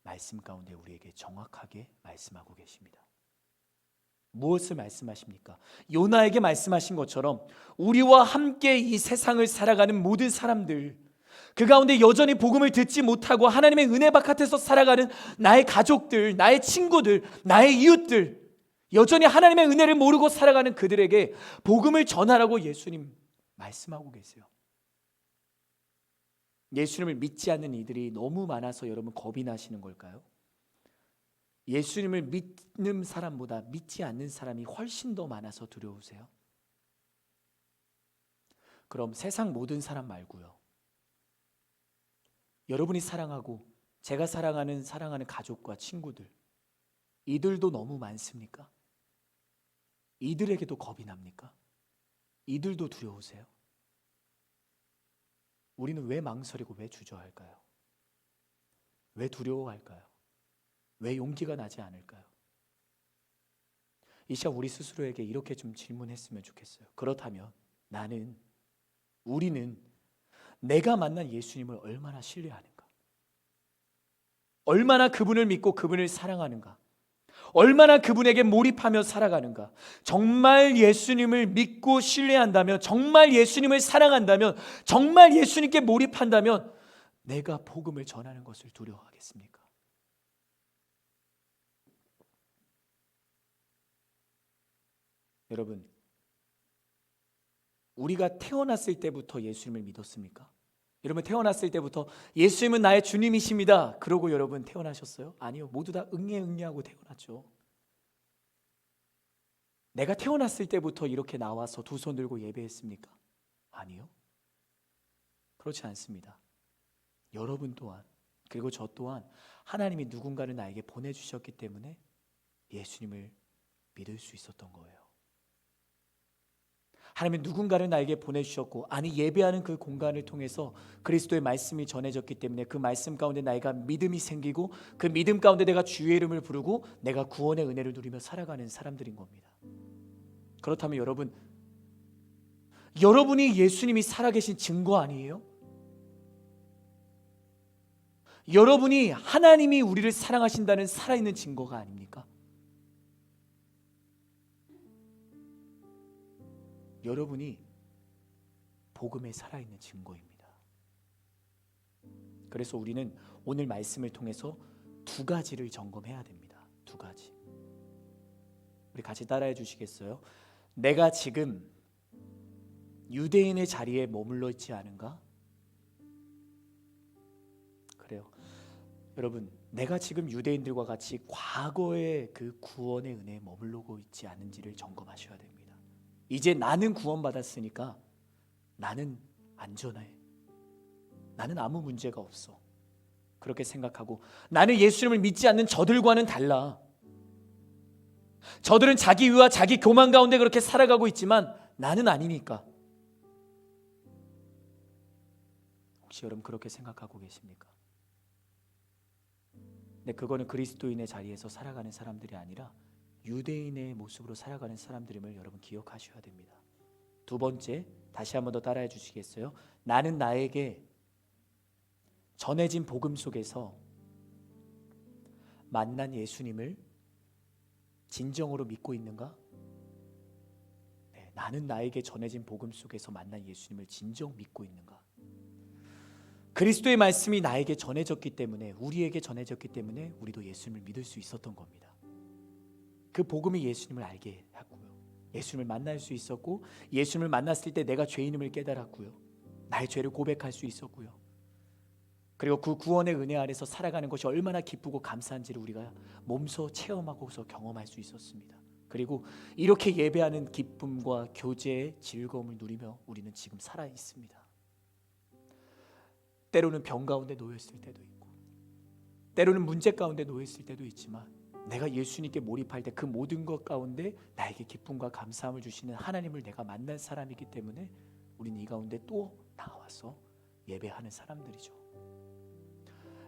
말씀 가운데 우리에게 정확하게 말씀하고 계십니다. 무엇을 말씀하십니까? 요나에게 말씀하신 것처럼 우리와 함께 이 세상을 살아가는 모든 사람들 그 가운데 여전히 복음을 듣지 못하고 하나님의 은혜 바깥에서 살아가는 나의 가족들, 나의 친구들, 나의 이웃들 여전히 하나님의 은혜를 모르고 살아가는 그들에게 복음을 전하라고 예수님 말씀하고 계세요. 예수님을 믿지 않는 이들이 너무 많아서 여러분 겁이 나시는 걸까요? 예수님을 믿는 사람보다 믿지 않는 사람이 훨씬 더 많아서 두려우세요? 그럼 세상 모든 사람 말고요. 여러분이 사랑하고 제가 사랑하는 가족과 친구들 이들도 너무 많습니까? 이들에게도 겁이 납니까? 이들도 두려우세요? 우리는 왜 망설이고 왜 주저할까요? 왜 두려워할까요? 왜 용기가 나지 않을까요? 이 시간 우리 스스로에게 이렇게 좀 질문했으면 좋겠어요. 그렇다면 우리는 내가 만난 예수님을 얼마나 신뢰하는가? 얼마나 그분을 믿고 그분을 사랑하는가? 얼마나 그분에게 몰입하며 살아가는가? 정말 예수님을 믿고 신뢰한다면, 정말 예수님을 사랑한다면, 정말 예수님께 몰입한다면 내가 복음을 전하는 것을 두려워하겠습니까? 여러분, 우리가 태어났을 때부터 예수님을 믿었습니까? 여러분 태어났을 때부터 예수님은 나의 주님이십니다 그러고 여러분 태어나셨어요? 아니요. 모두 다 응애응애하고 태어났죠. 내가 태어났을 때부터 이렇게 나와서 두 손 들고 예배했습니까? 아니요. 그렇지 않습니다. 여러분 또한 그리고 저 또한 하나님이 누군가를 나에게 보내주셨기 때문에 예수님을 믿을 수 있었던 거예요. 하나님은 누군가를 나에게 보내주셨고 예배하는 그 공간을 통해서 그리스도의 말씀이 전해졌기 때문에 그 말씀 가운데 나에게 믿음이 생기고 그 믿음 가운데 내가 주의 이름을 부르고 내가 구원의 은혜를 누리며 살아가는 사람들인 겁니다. 그렇다면 여러분이 예수님이 살아계신 증거 아니에요? 여러분이 하나님이 우리를 사랑하신다는 살아있는 증거가 아닙니까? 여러분이 복음에 살아있는 증거입니다. 그래서 우리는 오늘 말씀을 통해서 두 가지를 점검해야 됩니다. 두 가지. 우리 같이 따라해 주시겠어요? 내가 지금 유대인의 자리에 머물러 있지 않은가? 그래요. 여러분, 내가 지금 유대인들과 같이 과거의 그 구원의 은혜에 머물르고 있지 않은지를 점검하셔야 됩니다. 이제 나는 구원받았으니까 나는 안전해. 나는 아무 문제가 없어. 그렇게 생각하고, 나는 예수님을 믿지 않는 저들과는 달라. 저들은 자기 위와 자기 교만 가운데 그렇게 살아가고 있지만 나는 아니니까. 혹시 여러분 그렇게 생각하고 계십니까? 근데 그거는 그리스도인의 자리에서 살아가는 사람들이 아니라 유대인의 모습으로 살아가는 사람들임을 여러분 기억하셔야 됩니다. 두 번째, 다시 한 번 더 따라해 주시겠어요? 나는 나에게 전해진 복음 속에서 만난 예수님을 진정으로 믿고 있는가? 네, 나는 나에게 전해진 복음 속에서 만난 예수님을 진정 믿고 있는가? 그리스도의 말씀이 나에게 전해졌기 때문에, 우리에게 전해졌기 때문에 우리도 예수님을 믿을 수 있었던 겁니다. 그 복음이 예수님을 알게 했고요, 예수님을 만날 수 있었고, 예수님을 만났을 때 내가 죄인임을 깨달았고요, 나의 죄를 고백할 수 있었고요, 그리고 그 구원의 은혜 아래서 살아가는 것이 얼마나 기쁘고 감사한지를 우리가 몸소 체험하고서 경험할 수 있었습니다. 그리고 이렇게 예배하는 기쁨과 교제의 즐거움을 누리며 우리는 지금 살아 있습니다. 때로는 병 가운데 놓였을 때도 있고, 때로는 문제 가운데 놓였을 때도 있지만, 내가 예수님께 몰입할 때 그 모든 것 가운데 나에게 기쁨과 감사함을 주시는 하나님을 내가 만난 사람이기 때문에 우리는 이 가운데 또 나와서 예배하는 사람들이죠.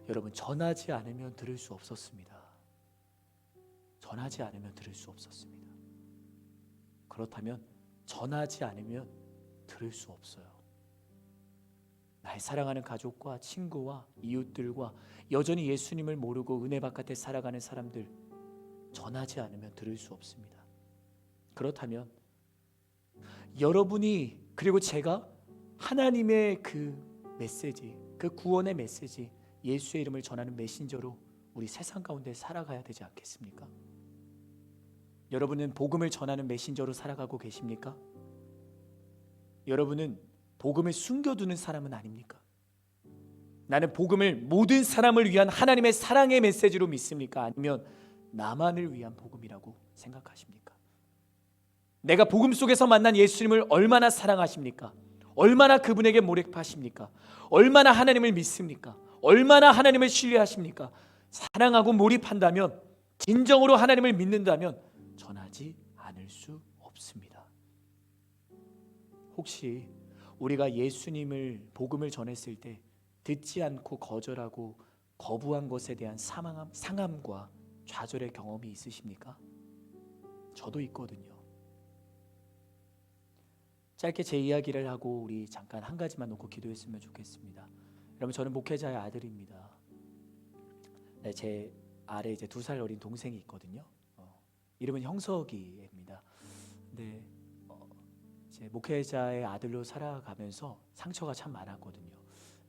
여러분, 전하지 않으면 들을 수 없었습니다. 전하지 않으면 들을 수 없었습니다. 그렇다면 전하지 않으면 들을 수 없어요. 나의 사랑하는 가족과 친구와 이웃들과 여전히 예수님을 모르고 은혜 바깥에 살아가는 사람들, 전하지 않으면 들을 수 없습니다. 그렇다면 여러분이, 그리고 제가 하나님의 그 메시지, 그 구원의 메시지, 예수의 이름을 전하는 메신저로 우리 세상 가운데 살아가야 되지 않겠습니까? 여러분은 복음을 전하는 메신저로 살아가고 계십니까? 여러분은 복음을 숨겨두는 사람은 아닙니까? 나는 복음을 모든 사람을 위한 하나님의 사랑의 메시지로 믿습니까? 아니면 나만을 위한 복음이라고 생각하십니까? 내가 복음 속에서 만난 예수님을 얼마나 사랑하십니까? 얼마나 그분에게 몰입하십니까? 얼마나 하나님을 믿습니까? 얼마나 하나님을 신뢰하십니까? 사랑하고 몰입한다면, 진정으로 하나님을 믿는다면 전하지 않을 수 없습니다. 혹시 우리가 예수님을, 복음을 전했을 때 듣지 않고 거절하고 거부한 것에 대한 상함과 좌절의 경험이 있으십니까? 저도 있거든요. 짧게 제 이야기를 하고 우리 잠깐 한 가지만 놓고 기도했으면 좋겠습니다. 여러분, 저는 목회자의 아들입니다. 네, 제 아래 이제 2살 어린 동생이 있거든요. 이름은 형석이입니다. 근데 이제 목회자의 아들로 살아가면서 상처가 참 많았거든요.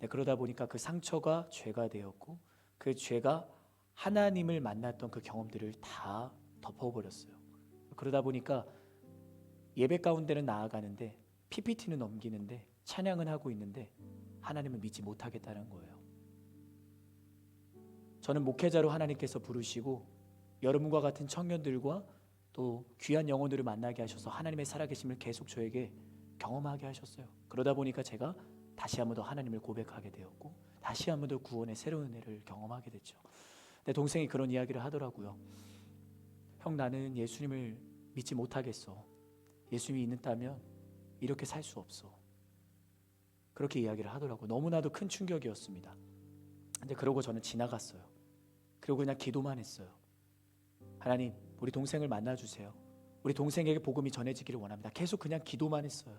네, 그러다 보니까 그 상처가 죄가 되었고, 그 죄가 하나님을 만났던 그 경험들을 다 덮어버렸어요. 그러다 보니까 예배 가운데는 나아가는데, PPT는 넘기는데, 찬양은 하고 있는데 하나님을 믿지 못하겠다는 거예요. 저는 목회자로 하나님께서 부르시고 여러분과 같은 청년들과 또 귀한 영혼들을 만나게 하셔서 하나님의 살아계심을 계속 저에게 경험하게 하셨어요. 그러다 보니까 제가 다시 한 번 더 하나님을 고백하게 되었고, 다시 한 번 더 구원의 새로운 은혜를 경험하게 됐죠. 내 동생이 그런 이야기를 하더라고요. 형, 나는 예수님을 믿지 못하겠어. 예수님이 있다면 이렇게 살 수 없어. 그렇게 이야기를 하더라고요. 너무나도 큰 충격이었습니다. 근데 그러고 저는 지나갔어요. 그리고 그냥 기도만 했어요. 하나님, 우리 동생을 만나주세요. 우리 동생에게 복음이 전해지기를 원합니다. 계속 그냥 기도만 했어요.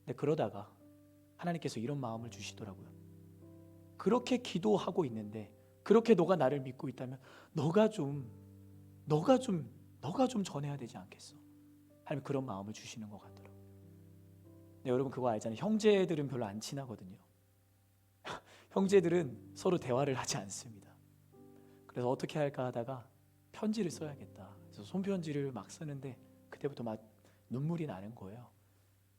근데 그러다가 하나님께서 이런 마음을 주시더라고요. 그렇게 기도하고 있는데, 그렇게 너가 나를 믿고 있다면 너가 좀 너가 좀 전해야 되지 않겠어? 하나님 그런 마음을 주시는 것 같더라고요. 근데 여러분 그거 알잖아요. 형제들은 별로 안 친하거든요. 형제들은 서로 대화를 하지 않습니다. 그래서 어떻게 할까 하다가 편지를 써야겠다. 그래서 손편지를 막 쓰는데 그때부터 막 눈물이 나는 거예요.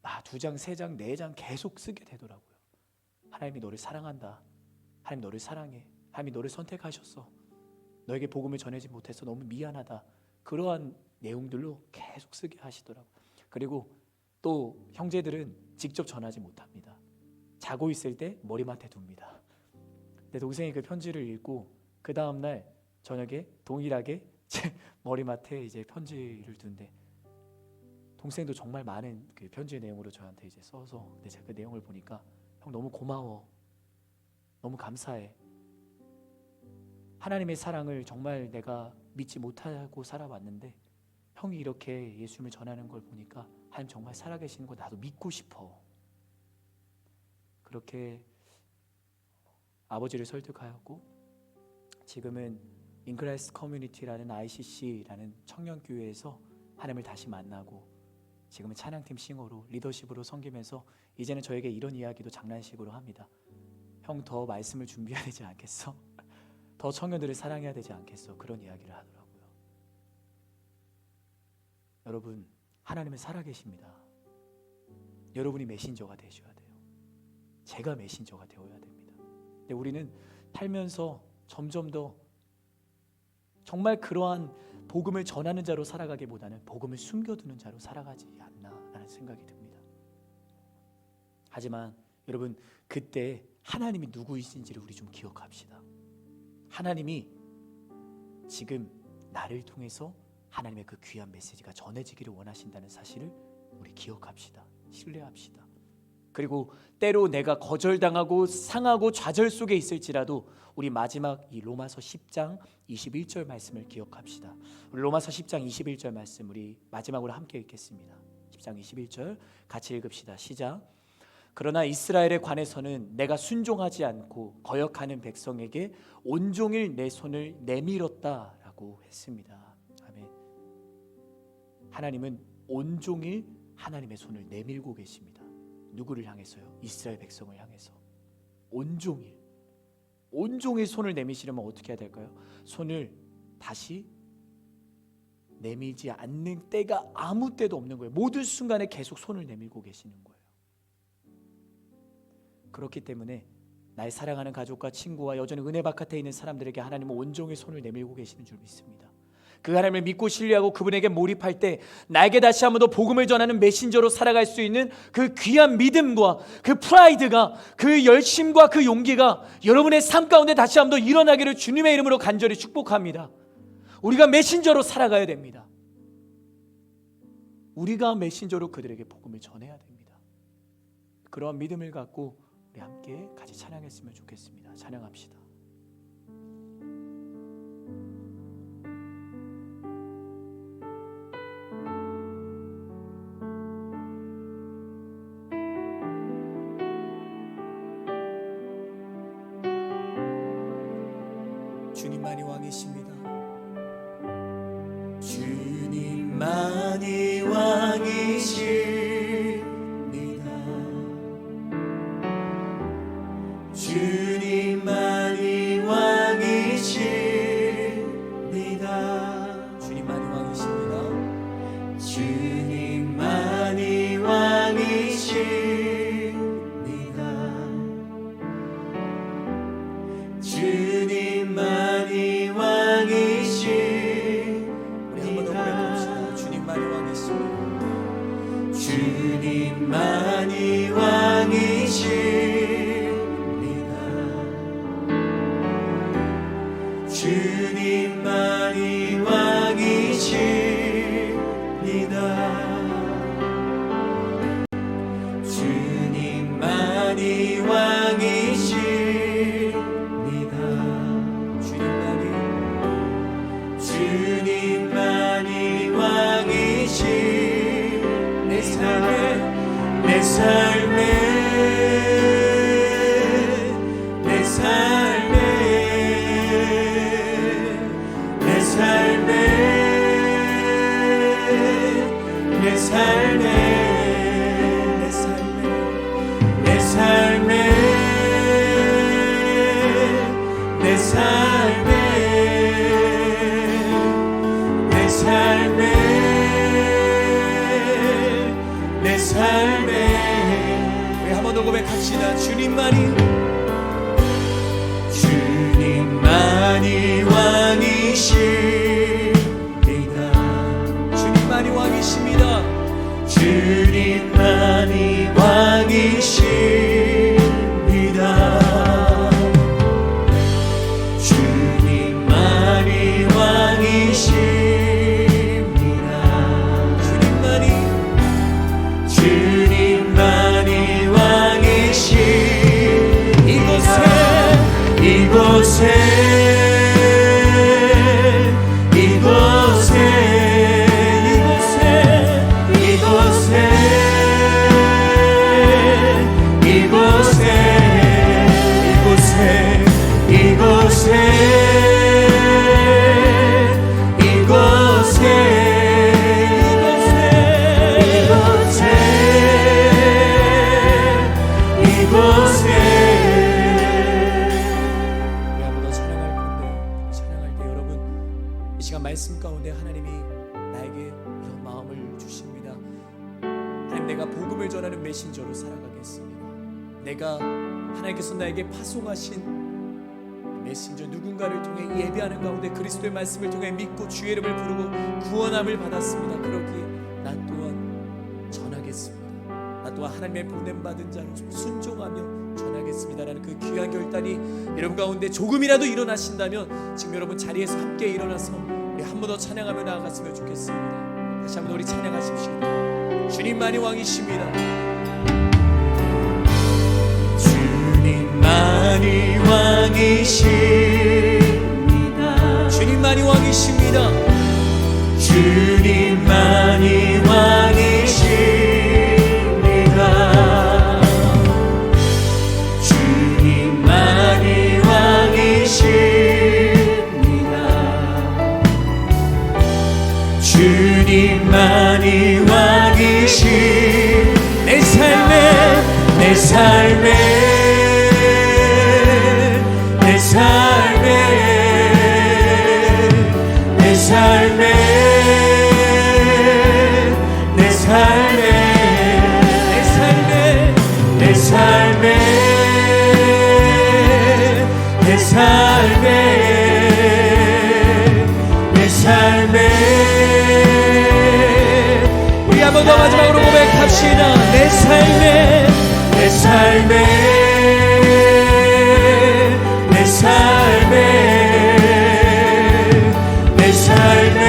2장, 3장, 4장 계속 쓰게 되더라고요. 하나님이 너를 사랑한다. 하나님 너를 사랑해. 하나님이 너를 선택하셨어. 너에게 복음을 전하지 못해서 너무 미안하다. 그러한 내용들로 계속 쓰게 하시더라고요. 그리고 또 형제들은 직접 전하지 못합니다. 자고 있을 때 머리맡에 둡니다. 내 동생이 그 편지를 읽고 그 다음날 저녁에 동일하게 제 머리맡에 이제 편지를 둔대. 동생도 정말 많은 그 편지의 내용으로 저한테 이제 써서, 근데 제가 그 내용을 보니까 형 너무 고마워, 너무 감사해. 하나님의 사랑을 정말 내가 믿지 못하고 살아왔는데 형이 이렇게 예수님을 전하는 걸 보니까 하나님 정말 살아계시는 거 나도 믿고 싶어. 그렇게 아버지를 설득하였고 지금은 인크라이스트 커뮤니티라는 ICC라는 청년교회에서 하나님을 다시 만나고 지금은 찬양팀 싱어로 리더십으로 섬기면서 이제는 저에게 이런 이야기도 장난식으로 합니다. 형 더 말씀을 준비해야 되지 않겠어? 더 청년들을 사랑해야 되지 않겠어? 그런 이야기를 하더라고요. 여러분 하나님은 살아계십니다. 여러분이 메신저가 되셔야 돼요. 제가 메신저가 되어야 됩니다. 근데 우리는 살면서 점점 더 정말 그러한 복음을 전하는 자로 살아가기보다는 복음을 숨겨두는 자로 살아가지 않나라는 생각이 듭니다. 하지만 여러분 그때 하나님이 누구이신지를 우리 좀 기억합시다. 하나님이 지금 나를 통해서 하나님의 그 귀한 메시지가 전해지기를 원하신다는 사실을 우리 기억합시다. 신뢰합시다. 그리고 때로 내가 거절당하고 상하고 좌절 속에 있을지라도 우리 마지막 이 로마서 10장 21절 말씀을 기억합시다. 우리 로마서 10장 21절 말씀 우리 마지막으로 함께 읽겠습니다. 10장 21절 같이 읽읍시다. 시작. 그러나 이스라엘에 관해서는 내가 순종하지 않고 거역하는 백성에게 온종일 내 손을 내밀었다라고 했습니다. 아멘. 하나님은 온종일 하나님의 손을 내밀고 계십니다. 누구를 향해서요? 이스라엘 백성을 향해서. 온종일 손을 내미시려면 어떻게 해야 될까요? 손을 다시 내밀지 않는 때가 아무 때도 없는 거예요. 모든 순간에 계속 손을 내밀고 계시는 거예요. 그렇기 때문에 날 사랑하는 가족과 친구와 여전히 은혜 바깥에 있는 사람들에게 하나님은 온종일 손을 내밀고 계시는 줄 믿습니다. 그 하나님을 믿고 신뢰하고 그분에게 몰입할 때 나에게 다시 한번 더 복음을 전하는 메신저로 살아갈 수 있는 그 귀한 믿음과 그 프라이드가, 그 열심과 그 용기가 여러분의 삶 가운데 다시 한번 더 일어나기를 주님의 이름으로 간절히 축복합니다. 우리가 메신저로 살아가야 됩니다. 우리가 메신저로 그들에게 복음을 전해야 됩니다. 그러한 믿음을 갖고 우리 함께 같이 찬양했으면 좋겠습니다. 찬양합시다. 주님만이 왕이십니다. 주님만이 왕이십니다. 주님만이 왕이십니다. 주님만이 왕이십니다. 주님만이 왕이십니다. 주님만이 왕이십니다. 우리 한 번 더 고백합시다. 주님만이 왕이십니다. 주님만이 왕이십니다. 주님만이 왕이십니다. 주님만이 왕이십니다. 주님만이 왕이십니다. 내 삶의 내 삶에 내 삶에 내 삶에 내 삶에 내 삶에 우리 한 번 더 고백합시다. 주님만이 왕이십니다. 주님만이 왕이십니다. 주님만이 왕이십니다. 주님만이 왕이십니다. 주님만이 왕이시 이곳에 말씀 가운데 하나님이 나에게 이런 마음을 주십니다. 하나님, 내가 복음을 전하는 메신저로 살아가겠습니다. 내가 하나님께서 나에게 파송하신 메신저, 누군가를 통해 예배하는 가운데 그리스도의 말씀을 통해 믿고 주의 이름을 부르고 구원함을 받았습니다. 그러기에 나 또한 전하겠습니다. 나 또한 하나님의 보냄받은 자로 순종하며 전하겠습니다라는 그 귀한 결단이 여러분 가운데 조금이라도 일어나신다면 지금 여러분 자리에서 함께 일어나서 우리 한 번 더 찬양하며 나아갔으면 좋겠습니다. 다시 한 번 우리 찬양하십시오. 주님만이 왕이십니다. 주님만이 왕이십니다. 주님만이 왕이십니다. 주님만이 왕이십니다. 주님만이 왕이십니다. 주님만이 왕이시 내 삶에 내 삶에 내 삶에 내 삶에 내 삶에 내 삶에 내 삶에 내 삶에 내 삶에 우리 한 번 더 마지막으로 고백합시다. 내 삶에 내 삶에 내 삶에 내 삶에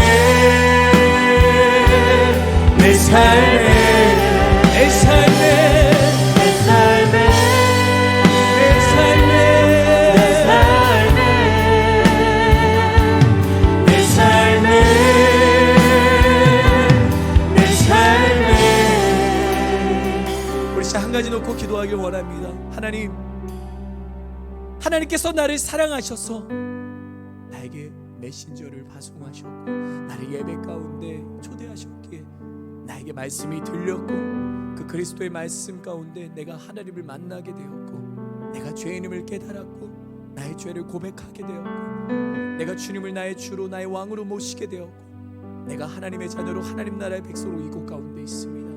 내 삶에 내 삶에 내 삶에 내 삶에 내 삶에 우리 진짜 한 가지 놓고 기도하길 원합니다. 하나님께서 나를 사랑하셔서 나에게 메신저를 파송하셨고 나를 예배 가운데 초대하셨기에 나에게 말씀이 들렸고 그 그리스도의 말씀 가운데 내가 하나님을 만나게 되었고 내가 죄인임을 깨달았고 나의 죄를 고백하게 되었고 내가 주님을 나의 주로 나의 왕으로 모시게 되었고 내가 하나님의 자녀로 하나님 나라의 백성으로 이곳 가운데 있습니다.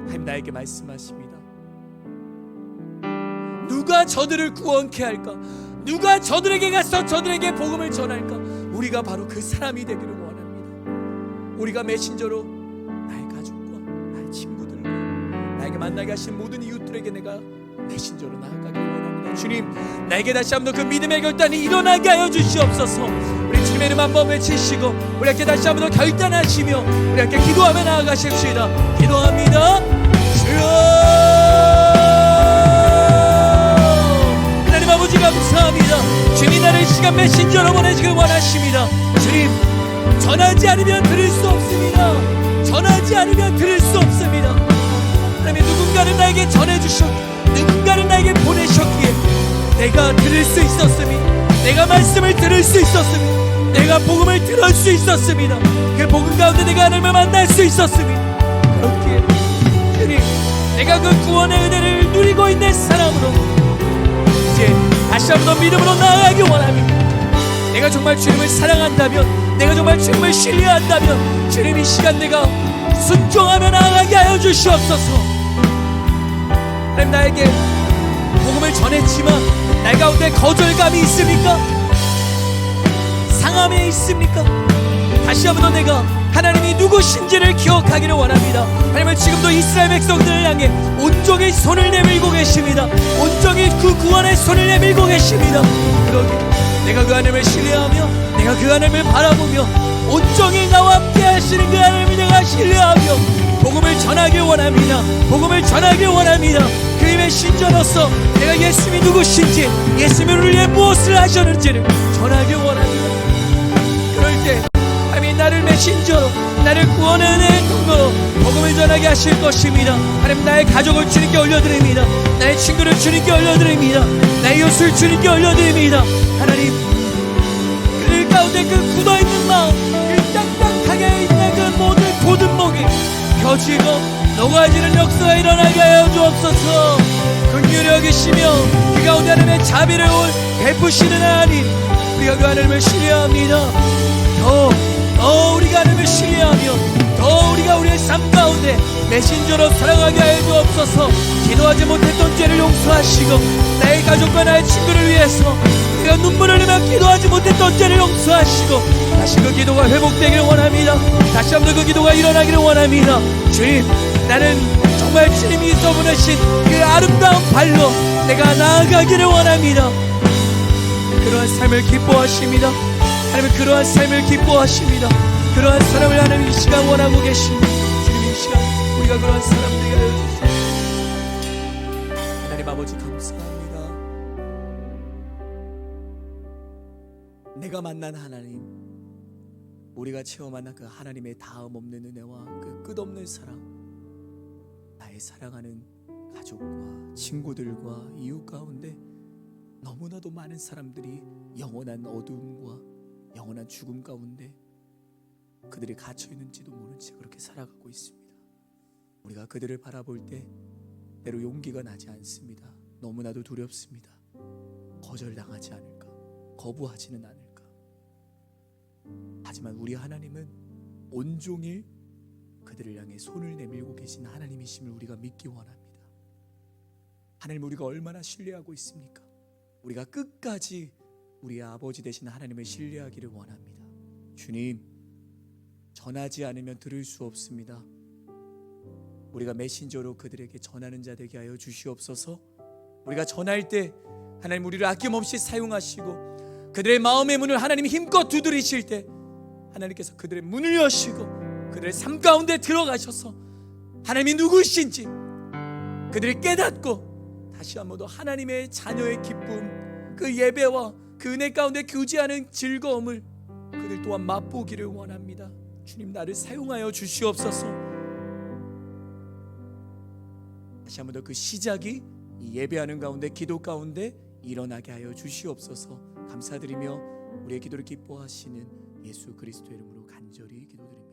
하나님 나에게 말씀하십니다. 누가 저들을 구원케 할까? 누가 저들에게 가서 저들에게 복음을 전할까? 우리가 바로 그 사람이 되기를 원합니다. 우리가 메신저로 나의 가족과 나의 친구들과 나에게 만나게 하신 모든 이웃들에게 내가 메신저로 나아가기를 원합니다. 주님, 나에게 다시 한번 그 믿음의 결단이 일어나게 하여 주시옵소서. 우리 주님의 이름 한번 외치시고 우리 함께 다시 한번 더 결단하시며 우리 함께 기도하며 나아가십시다. 기도합니다. 주여, 아버지 감사합니다. 주님, 나를 시간 메신저로 보내시길 원하십니다. 주님, 전하지 않으면 들을 수 없습니다. 전하지 않으면 들을 수 없습니다. 하나님, 누군가를 나에게 전해주셨기에 누군가를 나에게 보내셨기에 내가 들을 수 있었으니 내가 말씀을 들을 수 있었으니 내가 복음을 들을 수 있었습니다. 그 복음 가운데 내가 하나님을 만날 수 있었습니다. 그렇기에 주님, 내가 그 구원의 은혜를 누리고 있는 사람으로 이제 다시 한번 믿음으로 나아가기 원합니다. 내가 정말 주님을 사랑한다면, 내가 정말 주님을 신뢰한다면 주님 이 시간 내가 순종하며 나아가게 하여 주시옵소서. 하나님, 나에게 복음을 전했지만 날 가운데 거절감이 있습니까? 상함이 있습니까? 다시 한번 내가 하나님이 누구신지를 기억하기를 원합니다. 하나님은 지금도 이스라엘 백성들을 향해 온종일 손을 내밀고 계십니다. 온종일 그 구원의 손을 내밀고 계십니다. 그러기 내가 그 하나님을 신뢰하며 내가 그 하나님을 바라보며 온종일 나와 함께 하시는 그 하나님을 내가 신뢰하며 복음을 전하길 원합니다. 복음을 전하길 원합니다. 그의 신자로서 내가 예수님이 누구신지, 예수님을 위해 무엇을 하셨는지를 전하길 원합니다. 그럴 때 하나님이 나를 메신저로, 나를 구원의 은혜의 통로로 복음을 전하게 하실 것입니다. 하나님, 나의 가족을 주님께 올려드립니다. 나의 친구를 주님께 올려드립니다. 나의 이웃을 주님께 올려드립니다. 하나님, 그 가운데 그 굳어있는 마음, 그 딱딱하게 있는 그 모든 굳은 목이 펴지고 녹아지는 역사가 일어나게 하여 주옵소서. 긍휼히 여기시며 그 가운데 하나님의 자비를 베푸시는 하나님, 우리가 그 하나님을 신뢰합니다. 더 우리가 하나님을 신뢰하며 더 우리가 우리의 삶 가운데 메신저로 살아가게 하여 주옵소서. 기도하지 못했던 죄를 용서하시고 나의 가족과 나의 친구를 위해서 우리가 눈물을 흘리며 기도하지 못했던 죄를 용서하시고 다시 그 기도가 회복되기를 원합니다. 다시 한번 그 기도가 일어나기를 원합니다. 주님, 나는 정말 주님이 써보내신 그 아름다운 발로 내가 나아가기를 원합니다. 그러한 삶을 기뻐하십니다. 하나님은 그러한 삶을 기뻐하십니다. 그러한 사람을 하나님 이 시간 원하고 계십니다. 주님, 이 시간 우리가 그러한 사람 되게 하여 주시옵소서. 하나님 아버지, 감사합니다. 내가 만난 하나님, 우리가 체험하는 그 하나님의 다음 없는 은혜와 그 끝없는 사랑, 나의 사랑하는 가족과 친구들과 이웃 가운데 너무나도 많은 사람들이 영원한 어두움과 영원한 죽음 가운데 그들이 갇혀 있는지도 모른 채 그렇게 살아가고 있습니다. 우리가 그들을 바라볼 때 때로 용기가 나지 않습니다. 너무나도 두렵습니다. 거절당하지 않을까, 거부하지는 않을까. 하지만 우리 하나님은 온종일 그들을 향해 손을 내밀고 계신 하나님이심을 우리가 믿기 원합니다. 하나님, 우리가 얼마나 신뢰하고 있습니까? 우리가 끝까지 우리의 아버지 되신 하나님을 신뢰하기를 원합니다. 주님, 전하지 않으면 들을 수 없습니다. 우리가 메신저로 그들에게 전하는 자 되게 하여 주시옵소서. 우리가 전할 때 하나님 우리를 아낌없이 사용하시고 그들의 마음의 문을 하나님 힘껏 두드리실 때 하나님께서 그들의 문을 여시고 그들의 삶 가운데 들어가셔서 하나님이 누구신지 그들이 깨닫고 다시 한 번 더 하나님의 자녀의 기쁨, 그 예배와 그 은혜 가운데 교제하는 즐거움을 그들 또한 맛보기를 원합니다. 주님, 나를 사용하여 주시옵소서. 다시 한 번 더 그 시작이 이 예배하는 가운데, 기도 가운데 일어나게 하여 주시옵소서. 감사드리며 우리의 기도를 기뻐하시는 예수 그리스도의 이름으로 간절히 기도드립니다.